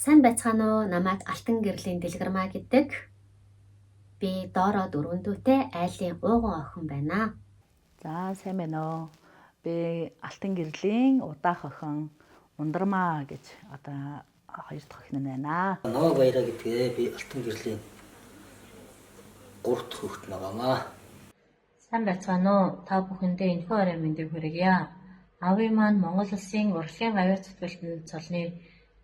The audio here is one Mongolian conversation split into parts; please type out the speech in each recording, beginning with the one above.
Сайн байцгаана уу? Намайг Алтан гэрлийн Дэлгэрмаа гэдэг. Би доороо 4 дүүтэй айлын ууган охин байна. За сайн байна уу. Би Алтан гэрлийн удаах охин Ундармаа гэж одоо хоёр дахь охин байна. Намайг Баяраа гэдгээ би Алтан гэрлийн 3 дахь хүүхэд байгаамаа. Сайн байцгаана уу? Та бүхэндээ энэхүү орой мэндийг хүргье. Ави маань Монгол Улсын урлагийн гавьяа цэцгэлтэн цолны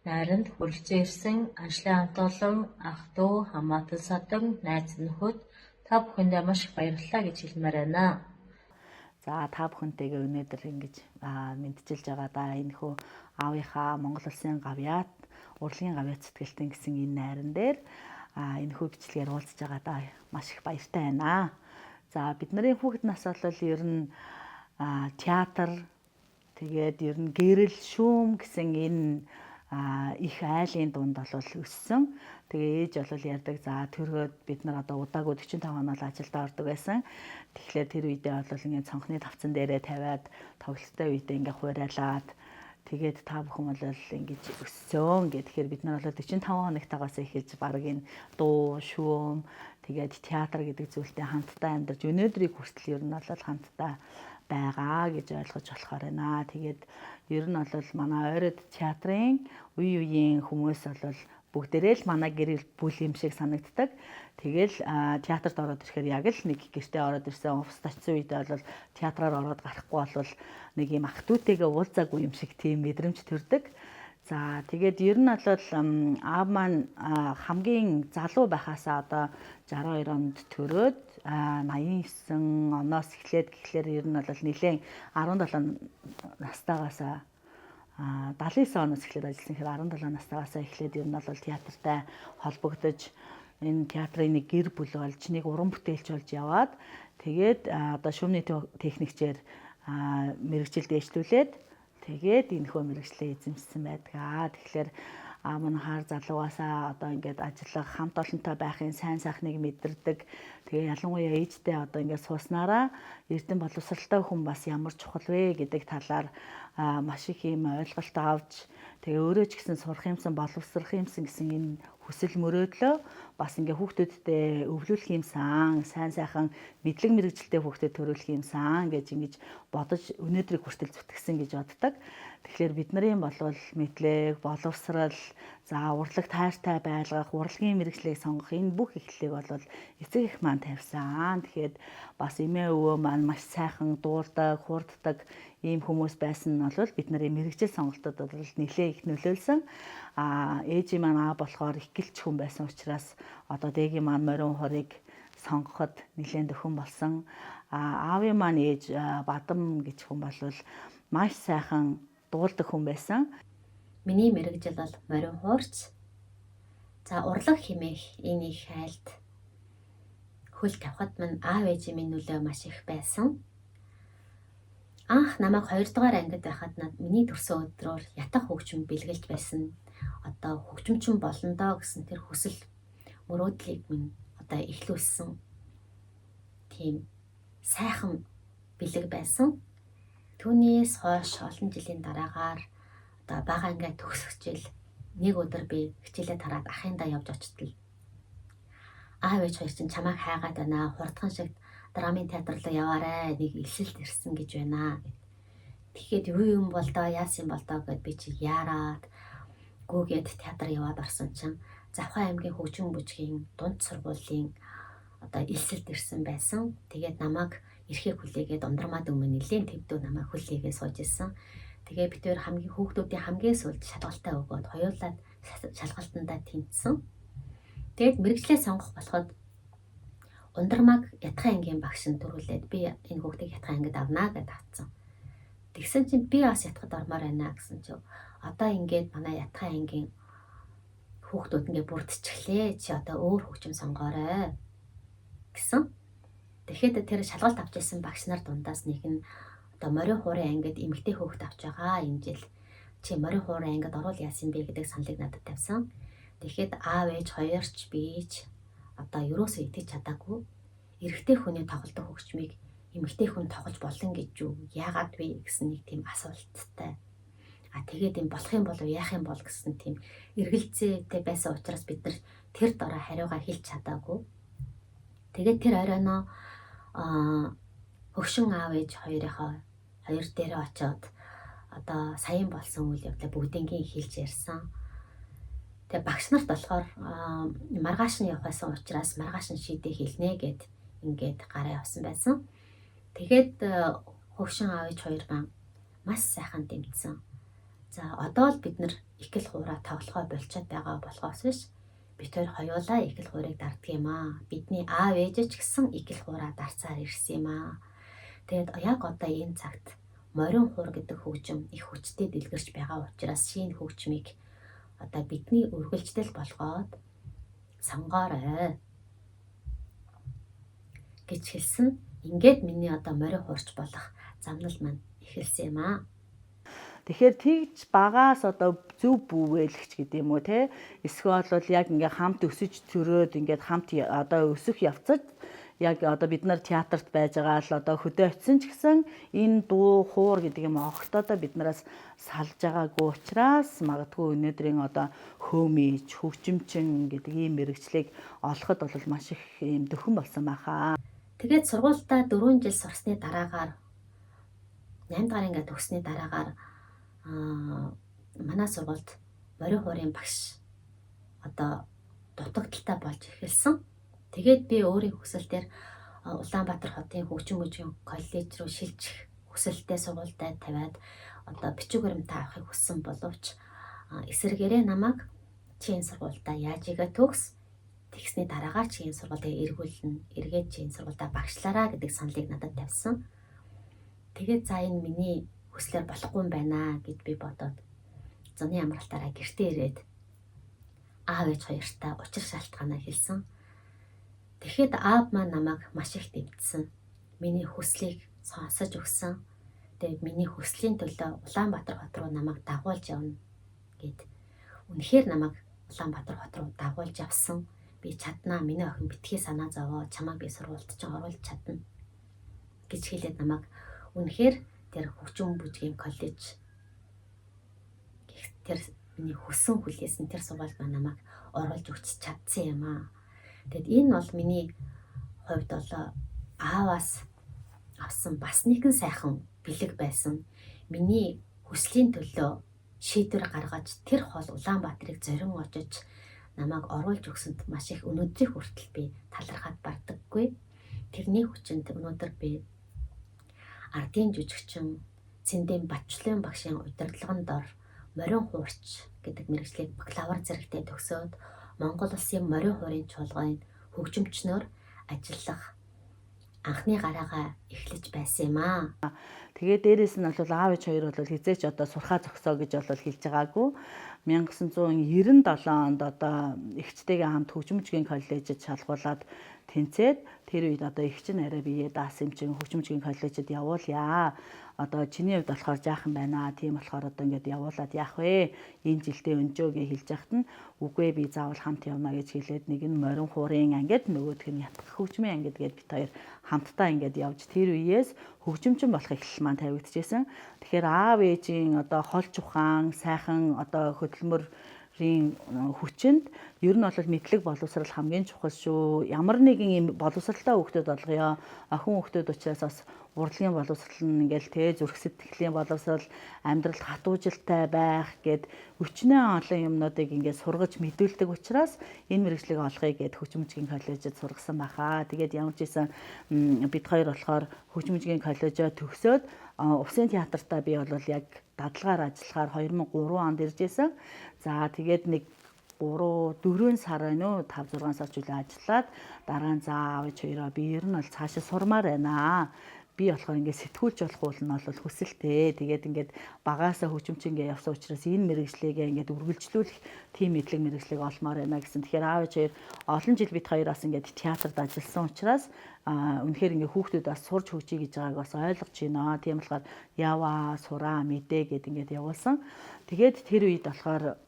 найранд хүрэлцэн ирсэн Аншлын хамт олон ах дүү хамаатан садан найз нөхөд та бүхэндээ маш их баярлалаа гэж хэлмээр байна. За та бүхэнтэйгээ өнөөдөр ингэж мэдчилж байгаа да энэхүү аавынхаа Монгол Улсын гавьяат урлагийн гавьяа цэцгэлтэн гэсэн энэ найран дээр энэхүү бичлэгээр уулзж байгаа да маш их баяртай байна. За бидний хүүхэд нас бол ер нь театр тэгээд ер нь гэрэл шүүм гэсэн энэ их айлын дунд бол өссөн. Тэгээ ээж бол ярьдаг за төргөд бид нар одоо удаагүй 45 хоног ажилдаа ордог байсан. Тэгэхээр тэр үедээ бол ингээд цонхны тавцан дээрээ тавиад тоглолттой үедээ ингээд хуурайлаад тэгээд та бүхэн бол ингэж өссөн гэх. Тэгэхээр бид нар бол 45 хоногтойгоос эхэлж баг энэ дуу, шүүм, тэгээд театр гэдэг зүйлтэй хамтдаа амьдарч өнөөдрийг хүртэл ер нь бол хамтдаа байгаа гэж ойлгож болохоор байна. Тэгээд ер нь бол манай ойрод театрын үеийн хүмүүс бол бүгдээрээ л манай гэр бүл юм шиг санагддаг. Тэгэл театрт ороод ирэхээр яг л нэг гэртээ ороод ирсэн офс очсон үедээ бол театраар ороод гарахгүй бол нэг юм ах дүүтэйгээ уулзаагүй юм шиг тийм мэдрэмж төрдөг. За тэгээд ер нь бол аав маань хамгийн залуу байхаасаа одоо 62 онд төрөөд 89 оноос эхлээд гэхлээр ер нь бол нэлээд 17 настайгаас 79 оноос эхлээд ажилласан хэрэг 17 настайгаас эхлээд ер нь бол театртай холбогдож энэ театрын нэг гэр бүл болж нэг уран бүтээлч болж яваад тэгээд одоо шүүмний техникчээр мэрэгжил дэвшлүүлээд тэгээд энэхүү мэрэгчлээ эзэмшсэн байдаг. Тэгэхээр манайхаар залуугаасаа одоо ингээд ажиллах хамт олонтой байхын сайн сайхныг мэдэрдэг. Тэгээ ялангуяа ээжтэй одоо ингээд сууснараа эрдэм боловсралтай хүн бас ямар чухал вэ гэдэг талаар маш их юм ойлголт авч тэгээ өөрөө ч гэсэн сурах юмсан боловсрох юмсан гэсэн энэ хүсэл мөрөөдлөө бас ингээ хүүхдүүдтэй өвлүүлэх юмсан сайн сайхан мэдлэг мэрэгжилтэй хүүхдэд төрүүлэх юмсан гэж ингэж бодож өнөөдрийг хүртэл зүтгэсэн гэж боддог. Тэгэхээр бидний болвол мэдлэг, боловсрал, за урлаг тайртай байлгах, урлагийн мэрэгчлийг сонгох энэ бүх эхлэлийг бол эцэг эх маань тавьсан. Тэгэхээр бас эмээ өвөө маань маш сайхан дуурдаг, хурддаг ийм хүмүүс байсан нь бол бидний мэрэгжил сонголтод бол нэлээд их нөлөөлсөн. Ээжийн маань аа болохоор их гэлч хүн байсан учраас одоо дээгийн маань морин хорыг сонгоход нэлээд өхөн болсон. Аавын маань ээж Бадам гэж хүн бол маш сайхан дуулдаг хүн байсан. Миний мэрэгжил бол морин хуурч. За урлаг хэмээх энэ их айлд хөл тавхад минь аав ээжийн минь нөлөө маш их байсан. Анх намайг 2 дугаар ангид байхад миний төрсөн өдрөөр ятах хөгжим бэлгэлж байсан. Одоо хөгжимчин болно доо гэсэн тэр хүсэл мөрөөдлийг минь одоо эхлүүлсэн. Тийм сайхан бэлэг байсан. Түүнээс хойш олон жилийн дараагаар одоо бага ангиа төгсгчээл нэг өдөр би хичээлээ тараад ахындаа явж очтол. Аав ээж хоёр чинь чамайг хайгаад байна. Хурдхан шиг драмын театр руу яваарай. Нэг элсэлт ирсэн гэж байна гэд. Тэгэхэд юу юм бол доо яасан бол доо гэд би чи яараад гүгээд театр яваад орсон чинь Завхан аймгийн хөгжим бүжгийн дунд сургуулийн одоо элсэлт ирсэн байсан. Тэгээд намайг ирэхийг хүлээгээд Ундармаад өмнө нэлийн төвдөө намайг хүлээгээ сууж ирсэн. Тэгээ бид хоёр хамгийн хүүхдүүдийн хамгийн сүүлд шалгалтаа өгөөд хоёулаа шалгалтандаа тэнцсэн. Тэгээд мэрэгчлээ сонгох болоход Ундармааг ятхан ангийн багш нь төрүүлээд би энэ хүүхдийг ятхан ангид авнаа гэж авцсан. Тэгсэн чинь би бас ятхад ормоор байна гэсэн чинь одоо ингээд манай ятхан ангийн хүүхдүүд ингээд бүрдчихлээ. Чи одоо өөр хөгжим сонгоорой гэсэн. Тэгэхэд тэр шалгалт авч ирсэн багш нар дундаас нэг нь одоо морин хуурын ангид эмэгтэй хүүхэд авч байгаа энэ жил чи морин хуурын ангид орвол яасан бэ гэдэг саналыг надад тавьсан. Тэгэхэд аав ээж хоёрч бийж одоо юусоо итгэж чадаагүй эрэгтэй хүний тоглолтын хөгжмийг эмэгтэй хүн тоглож болно гэж юу яагаад вэ гэсэн нэг тийм асуулттай Тэгээд юм болох юм болов яах юм бол гэсэн тийм эргэлзээтэй байсан учраас бид нар тэр дорой хариугаа хэлж чадаагүй. Тэгээд тэр оройноо хөгшин аав ээж хоёр дээрээ очиод одоо саяын болсон үйл явдлаа бүгднийг хэлж ярьсан. Тэгээ багш нарт болохоор маргааш нь явах байсан учраас маргааш нь шийдээ хэлнэ гэд ингээд гараа явсан байсан. Тэгээд хөгшин аав ээж хоёр маань маш сайхан дэмжсэн. За одоо л бид нар ихэл хуураа тоглохоо болчиход байгаа болохоос биш бид хоёр хоёулаа ихэл хуурыг дарддаг юм аа. Бидний аав ээж ч гэсэн ихэл хуураа дарцаар ирсэн юм аа. Тэгээд яг одоо энэ цагт морин хуур гэдэг хөгжим их хүчтэй дэлгэрч байгаа учраас шинэ хөгжмийг одоо бидний үргэлжлэл болгоод сонгоорой гэж хэлсэн. Ингээд миний одоо морин хуурч болох замнал маань эхэлсэн юм аа. Тэгэхээр тэгж багаас одоо зөв бүвэлгч гэдэг юм уу те эсвэл бол яг ингээ хамт өсөж төрөөд ингээд хамт одоо өсөх явцад яг одоо бид нар театрт байж байгаа л одоо хөдөө очисон ч гэсэн энэ дуу хуур гэдэг юм огтодоо биднээс салж байгаагүй учраас магадгүй өнөөдрийн одоо хөөмийч хөгжимчин гэдэг ийм мэрэгчлийг олоход бол маш их юм дөхөн болсон байхаа. Тэгээд сургуультай 4 жил сурсны дараагаар 8 дахь ангид төгссөний дараагаар манай сургуульд морин хуурын багш одоо дутагдaltaй болж эхэлсэн. Тэгээд би өөрийн хүсэлтээр Улаанбаатар хотын хөгжим коллеж руу шилжих хүсэлтэд сургуультай тавиад одоо бичиг баримтаа авахыг хүссэн боловч эсэргээрээ намайг чи энэ сургуультай яаж игээ төгс тэгсний дараагаар чи энэ сургуультай эргээд чи энэ сургуультай багшлаараа гэдэг саналыг надад тавьсан. Тэгээд за энэ миний хүслээр болохгүй юм байна гэд би бодоод зуны амралтаараа гэртээ ирээд аав ээж хоёртаа учир шалтгаанаа хэлсэн. Тэгэхэд аав маань намайг маш их дэмжсэн. Миний хүслийг сонсож өгсөн. Тэгээд миний хүслийн төлөө Улаанбаатар хот руу намайг дагуулж явна гэд. Үнэхээр намайг Улаанбаатар хот руу дагуулж явсан. Би чаднаа, миний охин битгий санаа зовоо, чамайг би сургуульд ч оруулж чадна гэж хэлээд намайг үнэхээр тэр хөгжим бүжгийн коллеж тэр миний хүссэн хүлээсэн тэр сургуульд намайг оруулж өгч чадсан юм аа. Тэгэд энэ бол миний хувьд бол ааваас авсан бас нэгэн сайхан бэлэг байсан. Миний хүслийн төлөө шийдвэр гаргаж тэр хол Улаанбаатарыг зорин очиж намайг оруулж өгсөнд маш их өнөөдрийн хүртэл би талархаад бардаггүй. Тэрний хүчинд өнөөдөр би ардын жүжигчин Цэндийн Батчлын багшийн удирдлагын дор морин хуурч гэдэг мэргэжлийг бакалавр зэрэгтээ төгсөөд Монгол улсын морин хуурын чуулганд хөгжимчнөр ажиллах анхны гараагаа эхлэж байсан юм аа. Тэгээ дээрэс нь бол аав ээж хоёр бол хизээч одоо сурхаа зогсоо гэж бол хэлж байгаагүй. 1997 онд одоо эгчтэйгээ хамт хөгжимчгийн коллежид шалгуулад тэнцээд тэр үед одоо эгч нь арай бие даасэмчин хөгжимчгийн коллежид явуулъя. Одоо чиний хувьд болохоор жаахан байна. Тийм болохоор одоо ингээд явуулаад яах вэ? Энэ жилдээ өнжөө гэж хэлж яхад нь үгүй би заавал хамт явна гэж хэлээд нэг нь морин хуурын ангид нөгөөх нь ятгах хөгжмийн ангид гээд бид хоёр хамтдаа ингээд явж тэр үеэс хөгжимчин болох эхлэл маань тавигдчихсэн. Тэгэхээр аав ээжийн одоо холж ухаан сайхан одоо хөдөлмөрийн хүчинд ер нь бол мэдлэг боловсрал хамгийн чухал шүү. Ямар нэгэн юм боловсралтай хүүхдүүд болгоё. Охин хүүхдүүд учраас бас урлагийн боловсрал нь ингээл тэ зүрх сэтгэлийн боловсрал амьдралд хатуужилтай байх гэд өчнөө олон юмнуудыг ингээд сургаж мэдүүлдэг учраас энэ мэргэжлийг олохыг гээд хөгжимчгийн коллежид сургасан байхаа. Тэгээд ямар ч байсан бид хоёр болохоор хөгжимчгийн коллежоо төгсөөд Усын театртаа би бол яг дадлагаар ажиллахаар 2003 онд ирж исэн. За тэгээд нэг 3-4 сар байна уу 5-6 сар ч үл ажиллаад дараа нь за аав хоёроо би ер нь бол цаашаа сурмаар байна. Би болохоор ингээд сэтгүүлч болох уул нь бол хүсэлтэй. Тэгээд ингээд багаасаа хөгжимчингээ явсан учраас энэ мэргэжлийгээ ингээд үргэлжлүүлэх тийм мэдлэг мэргэжлийг олмоор байна гэсэн. Тэгэхээр аав хоёр олон жил бид хоёроос ингээд театрт ажилласан учраас үнэхээр ингээд хүүхдүүд бас сурж хөгжиж гэж байгааг бас ойлгож байна. Тийм болохоор яваа, сураа, мэдээ гэд ингээд явуулсан. Тэгээд тэр үед болохоор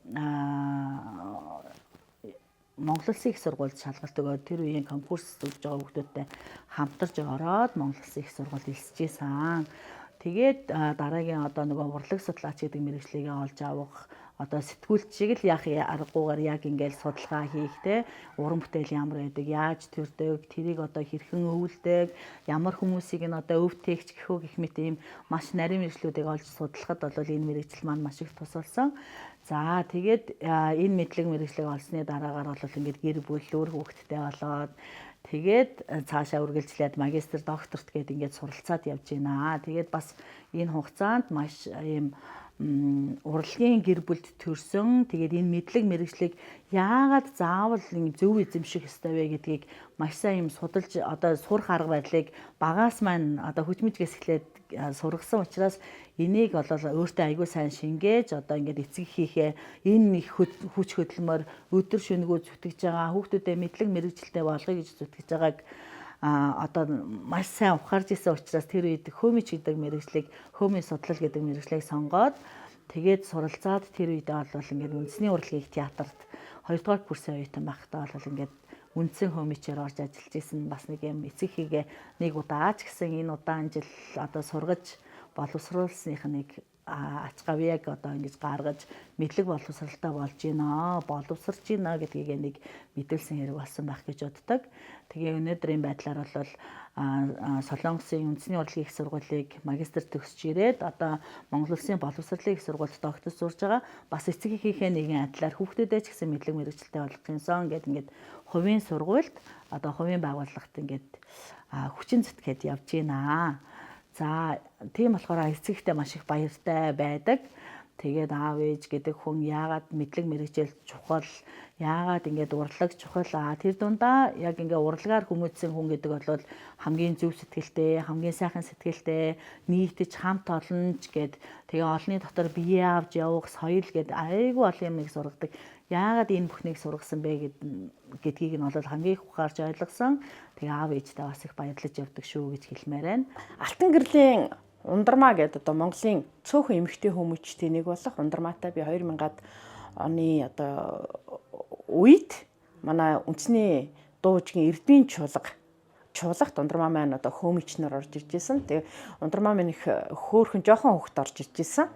Монгол Улсын их сургуульд шалгалт өгөөд тэр үеийн конкурс өгж байгаа хүүхдүүдтэй хамтарч ороод Монгол Улсын их сургуульд элсэж исэн. Тэгээд дараагийн одоо нөгөө урлаг судлаач гэдэг мэргэжлийг олж авах одоо сэтгүүлч шиг л яах аргагүйгээр яг ингээл судалгаа хийх те уран бүтээл ямар байдаг, яаж төрдөг, тэрийг одоо хэрхэн өвлдөг, ямар хүмүүсийг нь одоо өв тээгч гэхүү гэх мэт ийм маш нарийн мэргэжлүүдийг олж судлахад бол энэ мэргэжил маань маш их тус болсон. За тэгээд энэ мэдлэг мэргэжлийг олсны дараагаар бол ингээд гэр бүл өөр хүүхэдтэй болоод тэгээд цаашаа үргэлжлээд магистр, докторт гээд ингээд суралцаад явж байна. Тэгээд бас энэ хугацаанд маш ийм урлагийн гэр бүлд төрсөн. Тэгээд энэ мэдлэг мэргэжлийг яагаад заавал зөв эзэмших ёстой вэ гэдгийг маш сайн юм судалж одоо сурах арга барилыг багаас маань одоо хүчмэжгээс эхлээд сургасан учраас энийг бол өөртөө аягүй сайн шингээж одоо ингээд эцэг хийхээ энэ их хүч хөдөлмөр өдөр шөнөгөө зүтгэж байгаа хүүхдүүдэд мэдлэг мэргэжилтэй болгоё гэж зүтгэж байгааг одоо маш сайн ухаарж исэн учраас тэр үед хөөмич гэдэг мэргэжлийг хөөмийн судлал гэдэг мэргэжлийг сонгоод тэгээд суралцаад тэр үедээ бол ингээд үндэсний урлагийн театрт 2 дугаар курсын оюутан байхдаа бол ингээд үндсэн хөөмичээр орж ажиллаж исэн бас нэг юм эцэг хийгээ нэг удаа ч гэсэн энэ удаан жил одоо сургаж боловсруулсных нэг ач гавьяаг одоо ингэж гаргаж мэдлэг боловсралтай болж гинэ, боловсрж гинэ гэдгийг нэг мэдүүлсэн хэрэг болсон байх гэж боддог. Тэгээ өнөөдрийн байдлаар бол Солонгосын үндэсний урлагийн их сургуулийг магистр төгсөж ирээд одоо Монгол Улсын боловсролын их сургуульд докторт сурж байгаа. Бас эцэг эхийнхээ нэгэн адилаар хүүхдүүдээ ч гэсэн мэдлэг мэргэжилтэй болгох юмсан гэдэг ингээд хувийн сургуульд одоо хувийн байгууллагт ингээд хүчин зүтгээд явж гинэ. За тийм болохоор эцэгтэй маш их баяртай байдаг. Тэгээд аав ээж гэдэг хүн яагаад мэдлэг мэргэжил чухал, яагаад ингээд урлаг чухал тэр дундаа яг ингээд урлагаар хүмүүжсэн хүн гэдэг бол хамгийн зөв сэтгэлтэй, хамгийн сайхан сэтгэлтэй, нийтж хамт олонч гэд тэгээ олонний дотор бие авч явах соёл гэд айгүй олон юмыг сургадаг. Яагаад энэ бүхнийг сургасан бэ гэдгийг нь бол хамгийн их ухаарч ойлгосон. Тэгээ аав ээжтэй бас их баярлаж явдаг шүү гэж хэлмээр байна. Алтан гэрлийн ундармаа гэдэг одоо Монголын цөөхөн эмэгтэй хүмүүжтэй нэг болох ундармаатай би 2000-ад оны одоо үед манай үндэсний дуужгийн эрдмийн чуулгат ундармаа маань одоо хөөмичнөр орж ирж исэн. Тэгээ ундармаа маань их хөөхөн жоохон хөвгт орж ирж исэн.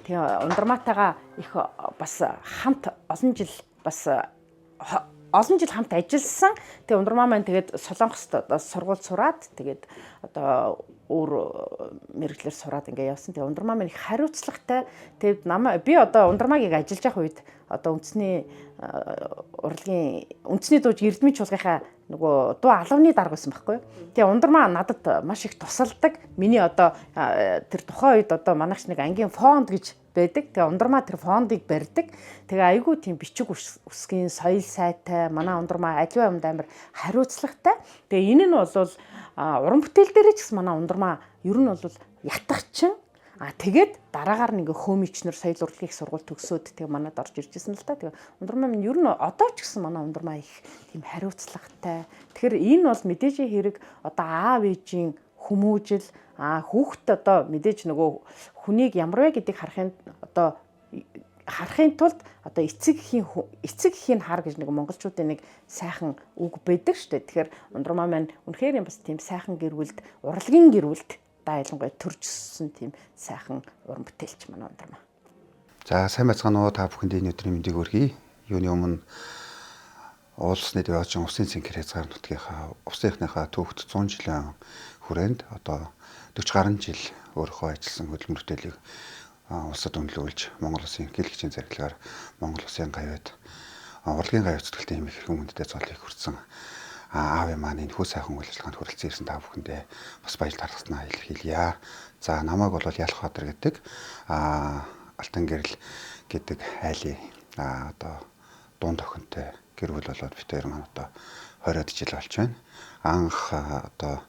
Тэгээ ундармаатайгаа их бас хамт олон жил хамт ажилласан. Тэгээ ундармаа маань тэгээд Солонгост одоо сургууль сураад тэгээд одоо өөр мэргэжлэр сураад ингээ явсан. Тэгээ ундармаа маань их хариуцлагатай. Тэгээд би одоо ундармаагийг ажиллаж явах үед одоо үндэсний дууж эрдмийн чуулгынхаа нөгөө дуу алавны дарга байсан байхгүй юу. Тэгээ ундармаа надад маш их тусалдаг. Миний одоо тэр тухайн үед одоо манайч нэг ангийн фонд гэж байдаг. Тэгээ ундармаа тэр фондыг барьдаг. Тэгээ айгүй тийм бичиг үсгийн соёл сайтай манай ундармаа аливаа юмд амар хариуцлагатай. Тэгээ энэ нь бол уран бүтээл дээр ч гэсэн манай ундармаа ер нь бол ятгахчин. Тэгээд дараагаар нэг хөөмичнэр соёл урлагийн их сургууль төгсөөд тэгээ манад орж ирж ирсэн л та. Тэгээ ундармаа минь ер нь одоо ч гэсэн манай ундармаа их тийм хариуцлагатай. Тэгэхээр энэ бол мэдээж хэрэг одоо аав ээжийн хүмүүжил хүүхэд одоо мэдээж нөгөө хүнийг ямар вэ гэдгийг харахын тулд одоо эцэг эхийн хар гэж нэг монголчуудын нэг сайхан үг байдаг шүү дээ. Тэгэхээр ундармаа маань үнэхээр бас тийм сайхан гэр бүлд урлагийн гэр бүлд ялангуяа төржсөн тийм сайхан уран бүтээлч манай ундармаа. За сайн байцгаана уу та бүхэнд энэ өдрийн мэндийг хүргэе. Юуны өмнө Улсны дэваажин усын цэнхэр хязгаар нутгийнхаа усынхныхаа түүхт 100 жилийн хүрээнд одоо 40 гаруй жил өөрийнхөө ажилласан хөдөлмөр бүтээлийг улсад үнэлүүлж Монгол Улсын гэлэгчийн зарилгаар Монгол Улсын гавьяд урлагийн гавьяд зүтгэлтэй юм их хүмүүсттэй цолыг хүртсэн аав маань энэ хүү сайхан үйл ажиллагаанд хүрэлцэн ирсэн та бүхэндээ бас баяр талархснаа илэрхийлье. За намайг бол Ялхбаатар гэдэг Алтан гэрэл гэдэг айлын одоо дунд охинтой гэр бүл болоод бид хоёр маань одоо 20-од жил болж байна. Анх одоо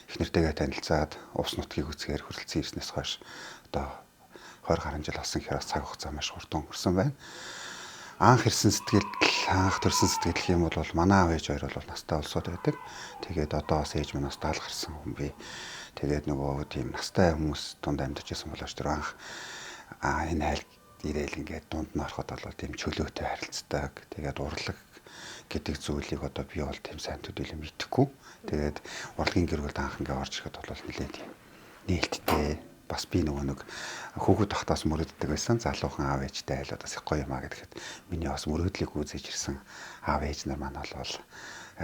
их нэртэйгээ танилцаад ус нутгийг үзгээр хүрэлцэн ирснээс хойш одоо 20 гаруй жил болсон хэрэг цаг хугацаа маш хурдан өнгөрсөн байна. Анх төрсэн сэтгэл юм бол манай аав ээж хоёр бол настай олсод байдаг. Тэгээд одоо бас ээж манаас даалга гарсан хүн би. Тэгээд нөгөө тийм настай хүмүүс дунд амьдарч байсан болооч тэр анх энэ айлд ирээл ингээд дунд нь ороход бол тийм чөлөөтэй харилцдаг. Тэгээд урлаг гэдэг зүйлийг одоо би бол тийм сайн төдийлөн мэдэхгүй. Тэгээд урлагийн гэр бүлд анх ингээд орж ирэхэд бол нэлээд тийм нээлттэй бас би нэг хүүхэд тахтаас мөрөддөг байсан залуухан аав ээжтэй айл одоо их гоё юмаа гэхэд миний бас мөрөдлийг үзэж ирсэн аав ээж нар маань бол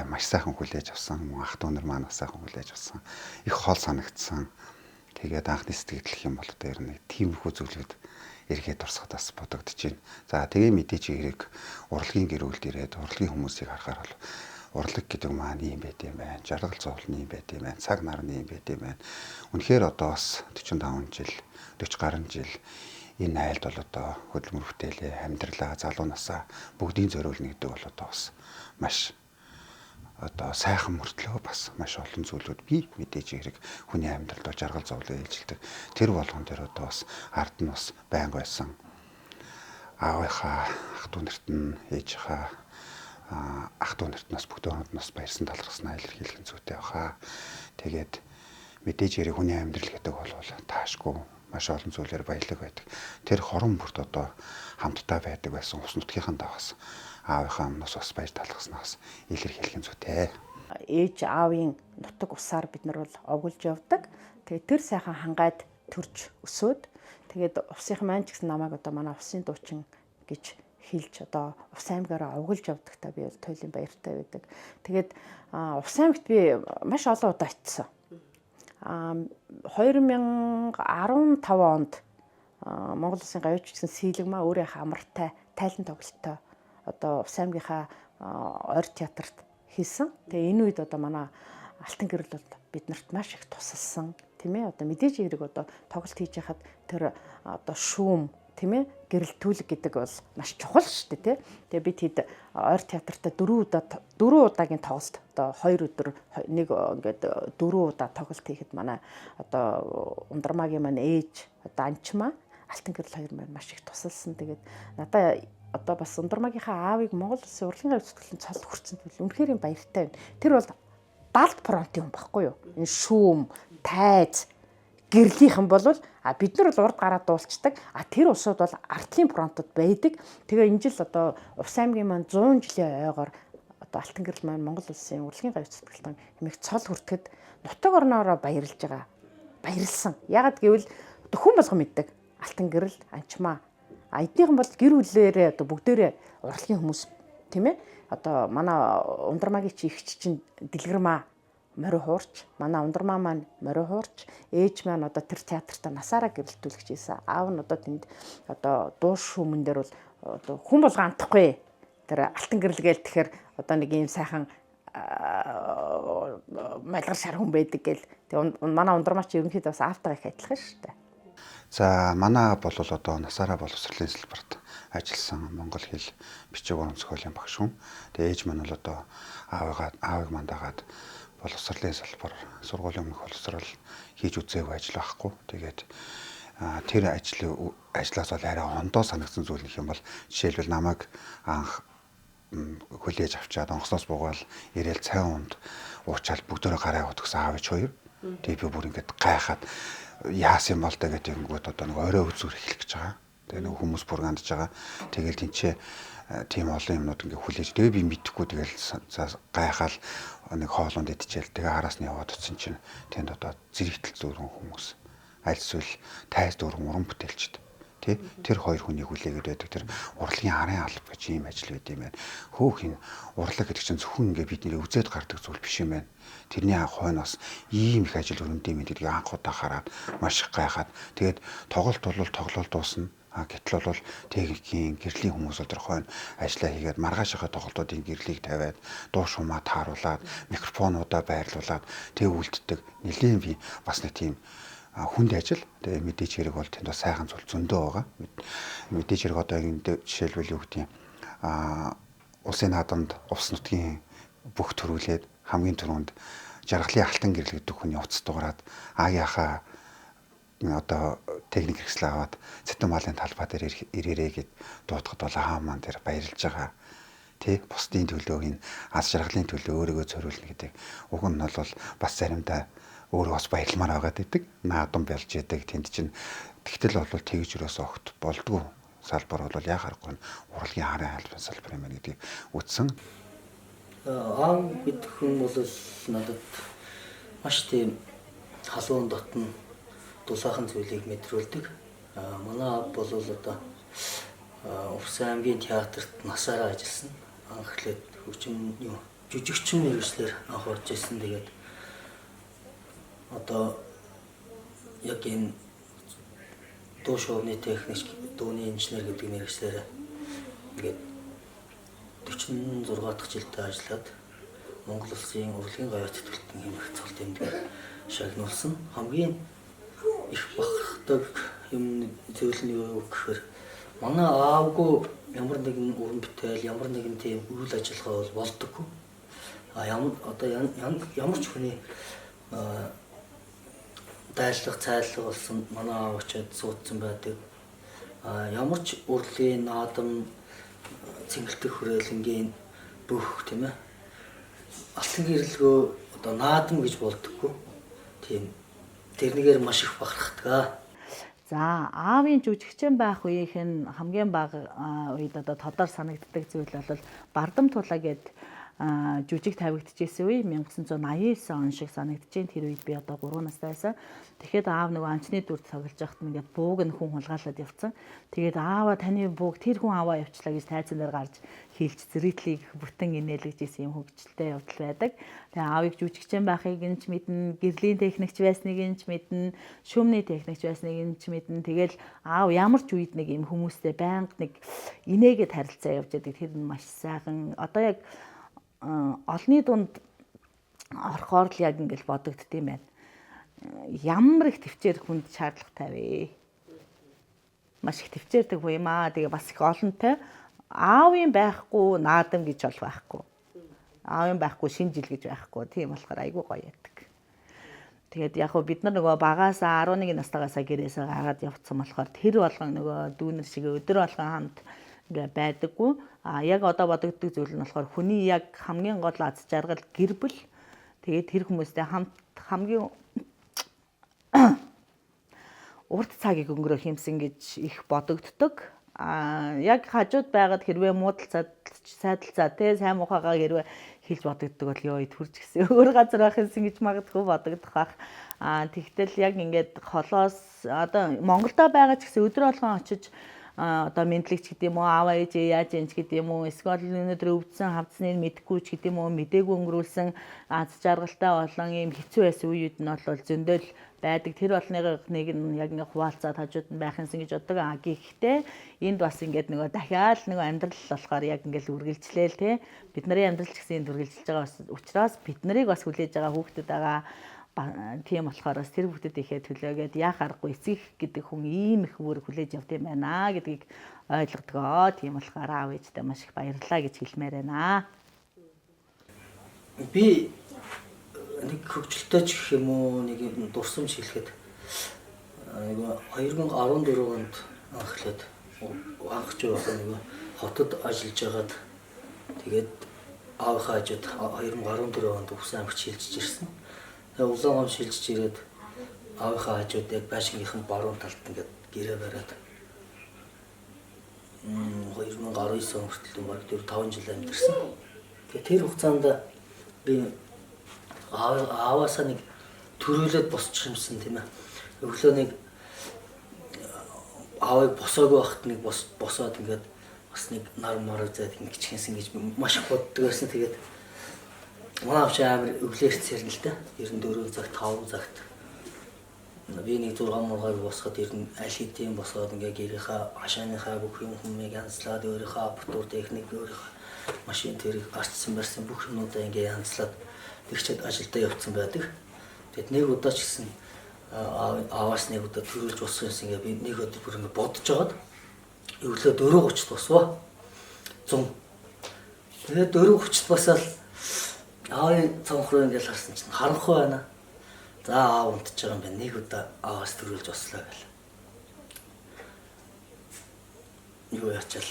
маш сайхан хүлээж авсан, мөн ах дүү нар маань бас сайхан хүлээж авсан. Их хол санагдсан. Тэгээд анхны сэтгэл гэх юм бол одоо ер нь тиймэрхүү зүйлүүд эргээд дурсахад бас бодогдож байна. За тэгээ мэдээч хэрэг урлагийн гэр бүлд ирээд урлагийн хүмүүсийг харахаар бол урлаг гэдэг маань юм байт юм байна. Жаргал зовлон юм байт юм байна. Цаг нарны юм байт юм байна. Үнэхээр одоо бас 45 жил, 40 гаруй жил энэ айлд бол одоо хөдөлмөр бүтээлээ, амьдралаа, залуу насаа бүгдийн зориулна гэдэг бол одоо бас маш одоо сайхан мөртлөө бас маш олон зүйлүүд би мэдээж хэрэг хүний амьдралд бол жаргал зовлон ээлжилдэг. Тэр болгон дээр одоо бас ард нь бас байнга байсан. Аавынхаа ах дүү нарт нь ээжийнхаа ах дүү нарт нас бүгдөөнд нас баярсан талархснаа илэрхийлэх зүйтэй баха. Тэгээд мэдээж хэрэг хүний амьдрал гэдэг бол таашгүй маш олон зүйлээр баялаг байдаг. Тэр хорон бүрт одоо хамтдаа байдаг байсан ус нутгийнхаа дагаас аавынхаа өмнөөс бас баяр талархснаас илэрхийлэх зүйтэй. Ээж аавын нутаг усаар бид нар бол овгулж явдаг. Тэгээд тэр сайхан хангаад төрж өсөөд тэгээд усын маань ч гэсэн намайг одоо манай усын дуучин гэж хэлж одоо Увс аймгаараа овгулж явдагтаа би бол туйлын баяртай байдаг. Тэгээд Увс аймагт би маш олон удаа очисон. 2015 онд Монгол Улсын гавьяач гэсэн сийлэгмаа өөрийнхөө амартай тайлан тоглолттой одоо Увс аймгийнхаа ойр театрт хийсэн. Тэгээ энэ үед одоо манай Алтан гэрэл бол биднэрт маш их тусалсан тийм ээ. Одоо мэдээж хэрэг одоо тоглолт хийж яхад тэр одоо шүүм тийм ээ гэрэлтүүлэг гэдэг бол маш чухал шүү дээ тий. Тэгээ бид хэд ойр театрт 4 удаагийн тоглолт одоо 2 өдөр нэг ингээд 4 удаа тоглолт хийхэд манай одоо Ундрмаагийн маань ээж одоо Анчмаа Алтан гэрэл хоёр маань маш их тусалсан. Тэгээд надаа одоо бас Ундрмаагийнхаа аавыг Монгол Улсын урлагийн гавь зүтгэлэн цолд хүрсэн зүйл үнэхээр юм баяртай байна. Тэр бол далд фронт юм баггүй юу? Энэ шүүм, тайз, гэрлийнхэн бол бид нар бол урд гараа дуулцдаг. Тэр усууд бол артлын фронтод байдаг. Тэгээ энэ жил одоо Увс аймгийн маань 100 жилийн ойгоор одоо Алтан гэрэл маань Монгол Улсын урлагийн гавь зүтгэлэн хэмээх цол хүртэхэд нутаг орноороо баярлж байгаа. Баярлсан. Ягаад гэвэл хүн болгон мэддэг. Алтан гэрэл, Анчмаа эднийхэн бол гэр бүлээрээ одоо бүгдээрээ урлагийн хүмүүс тийм ээ. Одоо манай Ундрмаагийн чи ихч чинь дэлгэрмаа морио хуурч, манай Ундрмаа маань морио хуурч, ээж маань одоо тэр театртаа насаараа гэрэлтүүлэгч ийсэн. Аав нь одоо тэнд одоо дуу шүүмэн дээр бол одоо хүн болго антахгүй. Тэр Алтан гэрэл гээл тэгэхээр одоо нэг юм сайхан малгар шар хүн байдаг гэл. Тэгээ манай Ундрмаа чи ерөнхийдөө бас аавтайгаа их адилхан шүү дээ. За манай бол одоо насаараа боловсролын салбарт ажилласан монгол хэл бичиг уран зохиолын багш хүн. Тэгээ ээж маань бол одоо аавыг мандагаад боловсролын салбар сургуулийн өмнөх боловсрол хийж үзээгүй ажил байхгүй. Тэгээд тэр ажлаас бол арай ондоо санагдсан зүйл гэх юм бол жишээлбэл намайг анх хүлээж авчаад онгоцноос буугаал ирээл цай унд уучаал бүгдөө гараа утгсан аав ээж хоёр. Тэгээ би бүр ингэж гайхаад яасан бол та гэдэг ингүүд одоо нэг орой үзүр эхлэх гэж байгаа. Тэгээ нэг хүмүүс бүр гандж байгаа. Тэгэл тэнцээ тийм олон юмнууд ингээ хүлээж. Тэгээ би мэдэхгүй тэгэл гайхаал нэг хоолунд идчихэл тэгээ араас нь яваад утсан чинь тэнд одоо зэрэгтэл зөөрөн хүмүүс аль эсвэл тайз дөрвөн уран бүтээлчд тий тэр хоёр хүнийг хүлээгээд байдаг. Тэр урлагийн арын алба гэж ийм ажил байд юм байна. Хөөхин урлаг гэдэг чинь зөвхөн ингээ бидний үзээд гардаг зүйл биш юм байна. Тэрний хойноос ийм их ажил өрөндөө юм гэдгийг анх удаа хараад маш их гайхаад тэгээд тоглолт бол тоглолт дуусна. Гэтэл бол техникийн гэрлийн хүмүүс өдөр хойно ажиллаа хийгээд маргаашийнхаа тоглолтуудын гэрлийг тавиад дуу шумаа тааруулаад микрофонуудаа байрлуулад тэг үлддэг. Нэлийн би бас нэг тийм хүнд ажил. Тэгээ мэдээж хэрэг бол тэнд бас сайхан зүйл зөндөө байгаа. Мэдээж хэрэг одоо энэ жишээлбэл юу гэдэг юм улсын наадамд Увс нутгийн бүх төрүүлээд хамгийн түрүүнд жаргалын алтан гэрэл гэдэг хүний утас дуурайад аяаха одоо техник хэрэгсэл аваад Цэтэн малын талбай дээр ирээрээ гэд дуудахад бол аа маань тэр баярлж байгаа. Тэ бусдын төлөө энэ аз жаргалын төлөө өөрийгөө зориулна гэдэг. Уг нь бол бас заримдаа өөрөө бас баярламаар байгаад идэг. Наадам болж идэг. Тэнд чинь тэгтэл бол тэгж өрөөс огт болдгоо. Салбар бол яа харахгүй урлагийн арын албан салбар юм гэдгийг үтсэн. Аав гэдэг хүн бол надад маш тийм халуун дотн дулаахан зүйлийг мэдрүүлдэг. Манай аав бол одоо Увсан аймгийн театрт насаараа ажилласан. Анх эхлээд жүжигчин мэргэжлэр анх орж ирсэн. Тэгээд одоо яг энэ дуу шоуны техник, дууны инженер гэдэг мэргэжлэр ингээд 46 дахь жилдээ ажиллаад Монгол Улсын урлагийн гавьяа цэцгэлтэн хэмээх цол тэмдэг шагнуулсан. Хамгийн их бахархдаг юм зүйл нь юу гэхээр манай аавгүй ямар нэгэн уран бүтээл, ямар нэгэн тийм үйл ажиллагаа бол болдоггүй. Ямар ч хүний дайлах, цайлах болсон манай аав очиод суудсан байдаг. Ямар ч урлагийн наадам, цэнгэлтэх хүрээлэнгийн бүх тийм ээ алтан гэрэлгөө одоо наадам гэж болдоггүй. Тийм тэрнийгээр маш их бахархдаг. За аавын жүжигчин байх үеийнх нь хамгийн бага үед одоо тодор санагддаг зүйл бол Бардам тулаа гэд жүжиг тавигдчихсэн үе 1989 он шиг санагдчихээн. Тэр үед би одоо 3 настай байсан. Тэгэхэд аав нөгөө амчны дүр тоглож байхад ингээд бууг нь хүн хулгайлаад явцсан. Тэгээд аава таны бууг тэр хүн аваа явчлаа гэж тайзан дээр гарч хийлж зэритлийг бүтэн инээлгэж исэн юм хөгжилтэй явдал байдаг. Тэгээ аавыг жүжигчин байхыг нь ч мэднэ, гэрлийн техникч байсныг нь ч мэднэ, шүүмний техникч байсныг нь ч мэднэ. Тэгэл аав ямар ч үед нэг юм хүмүүстэй байнга нэг инээгээд харилцаа явж байдаг. Тэр нь маш сайхан. Одоо яг олны дунд орохоор л яг ингээл бодогддtiin байна. Ямар их төвчээр хүнд шаардлагатай вэ? Маш их төвчээрдэг хүн юм аа. Тэгээ бас их олонтой. Аавын байхгүй наадам гэж бол байхгүй. Аавын байхгүй шинэ жил гэж байхгүй. Тийм болохоор айгүй гоё яддаг. Тэгээд яг хөө бид нар нөгөө багаасаа 11 настайгаасаа гэрээсээ гараад явцсан болохоор тэр болгон нөгөө дүүнер шиг өдөр болгон хамт ингээ байдаггүй. Яг одоо бодогддог зүйл нь болохоор хүний яг хамгийн гол аз жаргал гэр бүл. Тэгээд тэр хүмүүстэй хамт хамгийн урт цагийг өнгөрөөх юмсан гэж их бодогддог. Яг хажууд байгаад хэрвээ муудалцаад сайдалцаа тий сайн мухагаа хэрвээ хэлж бодогддог бол ёо төрж гисэн өөр газар байх юмсан гэж магадгүй бодогдох байх. Тэгтэл яг ингээд холоос одоо Монголдо байгаа ч гэсэн өдөр болгон очиж одоо мэдлэгч гэдэг юм уу аав ээж яаж энэ гэдэг юм уу эсвэл өнөөдөр өвдсөн хавцныг мэдэхгүй ч гэдэг юм уу мдээгүй өнгөрүүлсэн аз жаргалтай болон ийм хэцүү байсан үеуд нь бол зөндөл байдаг. Тэр болныгыг нэг нь яг ингээ хуваалцаад хажууд нь байх юмсан гэж боддог. Гэхдээ энд бас ингээд нөгөө дахиад нөгөө амьдрал болохоор яг ингээл үргэлжлээл те бид нарын амьдрал ч гэсэн энд үргэлжилж байгаа учраас бид нарыг бас хүлээж байгаа хүүхдүүд байгаа. Тийм болохоор бас тэр хүүхдэд ихээ төлөөгээд яах аргагүй эцэг гэдэг хүн ийм их үүрэг хүлээж явд юм байна гэдгийг ойлгодгоо. Тийм болохоор аав ээжтэй маш их баярлалаа гэж хэлмээр байна. Би нэг хөгжилтэй ч гэх юм уу нэг юм дурсамж хэлэхэд 2014 онд анхлаад анхч байсан нэг хотод ажиллаж байгаад тэгээд аавынхаа хажууд 2014 онд Увсан аймагт шилжиж ирсэн. Тэгээ улаан шилжиж ирээд аавынхаа хажууд яг байшингийнхэн баруун талд ингээд гэрээ бариад 2019 он хүртэл баг 4-5 жил амьдэрсэн. Тэгээ тэр хугацаанд би ааваасаа нэг төрүүлээд босчих юмсан тийм ээ. Өглөө нэг аавыг босоогүй байхад нэг босоод ингээд бас нэг нар марав зайд ингэчихсэн гэж маш их боддог байсан. Тэгээд манай авч амар өглөөрч сэрнэ л дээ. 94 цагт 5 цагт. Би нэг 6 мургайг босоход ер нь аль хэдийн босоод ингээ гэрийнхаа хашааныхаа бүх юм хүмийг янзлаад өөрийнхөө аппаратур техник өөрийнхөө машин тэрэг гарчсан барьсан бүх юмудаа ингээ янзлаад тэгчээд ажилдаа явцсан байдаг. Тэгэд нэг удаа ч гэсэн аваас нэг удаа төрүүлж боссон ингээ би нэг өдөр бүр ингээ бодож жагаад өглөө 4:30-д босвоо. 100. Тэгээд 4:30-д босоод аавын цонх руу ингээл харсан чинь харанхуй байна. За аав унтж байгаа юм байна. Нэг удаа ааваас төрүүлж бослоо гэл. Юу яачаал.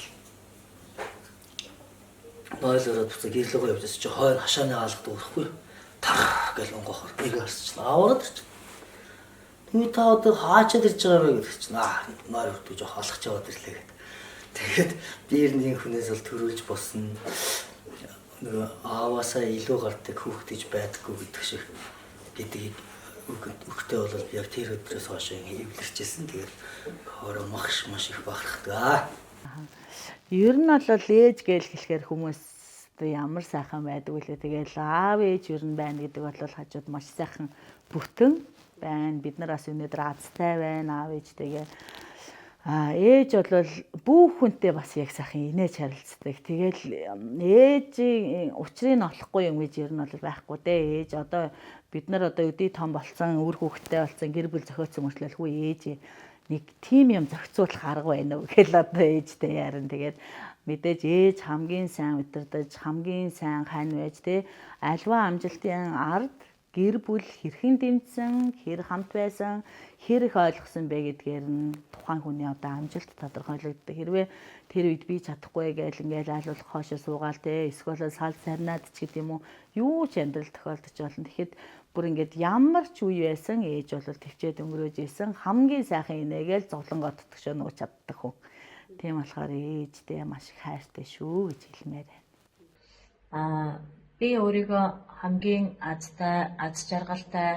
Нойлороо буцаа гэрлэгөө явж чи хойно хашааны хаалгад өрөхгүй. Тар гэл онгохоор нэг харсч аавраад ирч. Түүний та одоо хаачаад ирж байгаа вэ гэдэг чинь нойр өртөө жоох алхаж яваад ирлээ гэд. Тэгээд биерний хүнээс бол төрүүлж босно. Нөгөө ааваасаа илүү гардаг хүүхдэж байдаггүй гэдэг шиг гэдгийг өгтөө бол яг тэр өдрөөс хойш эвлэрчээсэн. Тэгээд өөрөө маш их бахархдаг. Ер нь бол ээж гээл хэлэхээр хүмүүс ямар сайхан байдаг үлээ. Тэгээл аав ээж ер нь байна гэдэг бол хажууд маш сайхан бүтэн байна. Бид нар бас өнөөдөр азтай байна аав ээжтэйгээ. Ээж бол бүх хүнтэй бас яг сайхан инээж харилцдаг. Тэгэл ээжийн учрыг олохгүй юм гэж ер нь бол байхгүй дээ. Ээж одоо бид нар одоо өдий том болсон, үр хүүхэдтэй болсон, гэр бүл зохиоцсон мөртлөө хүү ээж нэг тим юм зохицуулах арга байна уу гэхэл одоо ээжтэй ярина. Тэгээд мэдээж ээж хамгийн сайн удирдах, хамгийн сайн хань байж тэ альва амжилтын ард гэр бүл хэрхэн дэмжсэн, хэр хамт байсан, хэр их ойлгосон бэ гэдгээр нь тухайн хүний одоо амжилт тодорхойлогддог. Хэрвээ тэр үед би чадахгүй гээл ингээл айлуулах хоошо суугаал те эсвэл сал сарнаад ч гэдэг юм уу юу ч амьдрал тохиолдож болно. Тэгэхэд бүр ингээд ямар ч үе байсан ээж бол төвчээд өнгөрөөж исэн хамгийн сайхан инээгээл зовлонгоо тотгошоо нууж чаддаг хүн. Тийм болохоор ээжтэй маш их хайртай шүү гэж хэлмээр байна. Би өөрийгөө хамгийн азтай, аз жаргалтай,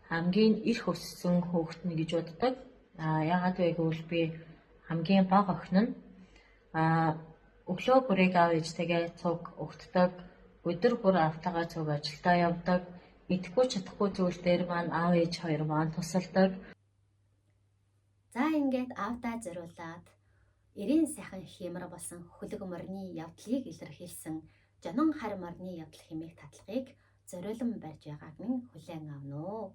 хамгийн их өссөн хүүхэд нь гэж боддог. Яагаад вэ гэвэл би хамгийн бага охин нь өглөө бүрийг аав ээжтэйгээ цуг өгтдөг, өдөр бүр автагаа цуг ажилдаа явдаг, идэхгүй чадахгүй зүйл дээр маань аав ээж хоёр маань тусалдаг. За ингээд аавдаа зориулаад эрийн сайхан хэмэр болсон хөлөг морины явдлыг илэрхийлсэн Жонон хар морины явдал хэмээх татлагыг зориулан барьж байгааг минь хүлээн авна уу.